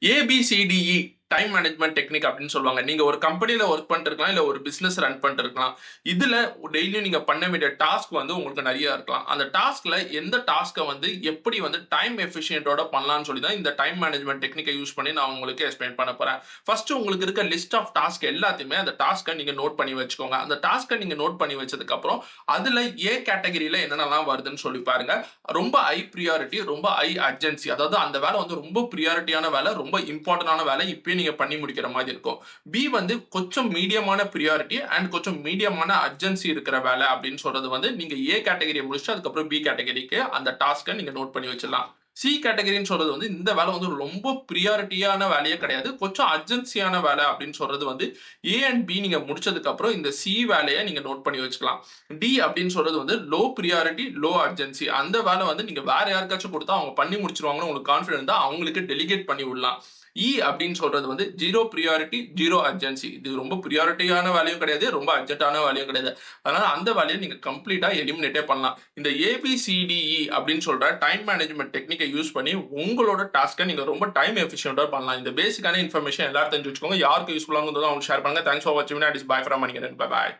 ABCDE time management technique அப்படின்னு சொல்லுவாங்க. நீங்க ஒரு கம்பெனில ஒர்க் பண்ணிட்டு இருக்கலாம், இல்ல ஒரு பிசினஸ் ரன் பண்ணிட்டு இருக்கலாம். இதுல டெய்லியும் நீங்க பண்ண வேண்டிய டாஸ்க் வந்து உங்களுக்கு நெறைய இருக்கலாம். அந்த டாஸ்க்ல எந்த டாஸ்க்க வந்து எப்படி வந்து டைம் எஃபிஷியன்ட்டோட பண்ணலாம்னு சொல்லி தான் இந்த டைம் மேனேஜ்மெண்ட் டெக்னிக்க யூஸ் பண்ணி நான் உங்களுக்கு எக்ஸ்பிளைன் பண்ண போறேன். ஃபர்ஸ்ட் உங்களுக்கு இருக்க லிஸ்ட் ஆஃப் டாஸ்க் எல்லாத்தையுமே அந்த டாஸ்க்க நீங்க நோட் பண்ணி வச்சுக்கோங்க. அந்த டாஸ்க்க நீங்க நோட் பண்ணி வச்சதுக்கு அப்புறம் அதுல ஏ கேட்டகரியில என்னென்னலாம் வருதுன்னு சொல்லி பாருங்க. ரொம்ப ஹை பிரியாரிட்டி, ரொம்ப ஹை அர்ஜென்சி. அதாவது அந்த வேலை வந்து ரொம்ப பிரியாரிட்டியான வேலை, ரொம்ப இம்பார்ட்டன்டான வேலை. இப்பயே நீங்க பண்ணி முடிக்கிற மாதிரி இருக்கும். பி வந்து கொஞ்சம் மீடியமான பிரியாரிட்டி அண்ட் கொஞ்சம் மீடியமான அர்ஜென்சி இருக்கிற வேலை அப்படின்னு சொல்றது வந்து நீங்க ஏ கேட்டகரியை முடிச்சுட்டு அதுக்கப்புறம் பி கேட்டகரிக்கு அந்த டாஸ்க்கை நீங்க நோட் பண்ணி வச்சிடலாம். சி கேட்டகரின்னு சொல்றது வந்து இந்த வேலை வந்து ரொம்ப பிரியாரிட்டியான வேலையே கிடையாது. கொஞ்சம் அர்ஜென்சியான வேலை அப்படின்னு சொல்றது வந்து ஏ அண்ட் பி நீங்க முடிச்சதுக்கு அப்புறம் இந்த சி வேலையை நீங்க நோட் பண்ணி வச்சுக்கலாம். டி அப்படின்னு சொல்றது வந்து லோ பிரியாரிட்டி, லோ அர்ஜென்சி. அந்த வேலை வந்து நீங்க வேற யாருக்காச்சும் கொடுத்தா அவங்க பண்ணி முடிச்சிருவாங்கன்னு உங்களுக்கு கான்ஃபிடன்ட் தான் அவங்களுக்கு டெலிகேட் பண்ணி விடலாம். இ அப்படின்னு சொல்றது வந்து ஜீரோ பிரியாரிட்டி, ஜீரோ அர்ஜென்சி. இது ரொம்ப பிரியாரிட்டியான வேலையும் கிடையாது, ரொம்ப அர்ஜென்ட்டான வேலையும் கிடையாது. அதனால அந்த வேலையை நீங்க கம்ப்ளீட்டா எலிமினேட்டே பண்ணலாம். இந்த ஏபிசிடிஇ அப்படின்னு சொல்ற டைம் மேனேஜ்மெண்ட் டெக்னிக்கை யூஸ் பண்ணி உங்களோட டாஸ்க்கை நீங்க ரொம்ப டைம் எஃபிஷியன்ட்டா பண்ணலாம். இந்த பேசிக்கான இன்ஃபர்மேஷன் எல்லாரும் தெரிஞ்சு வச்சுக்கோங்க. யாருக்கு யூஸ்ஃபுல்லாக இருந்ததோ அவங்க ஷேர் பண்ணுங்க. தேங்க்ஸ் ஃபார் வாட்சிங். It is by from Manikandan. Bye bye.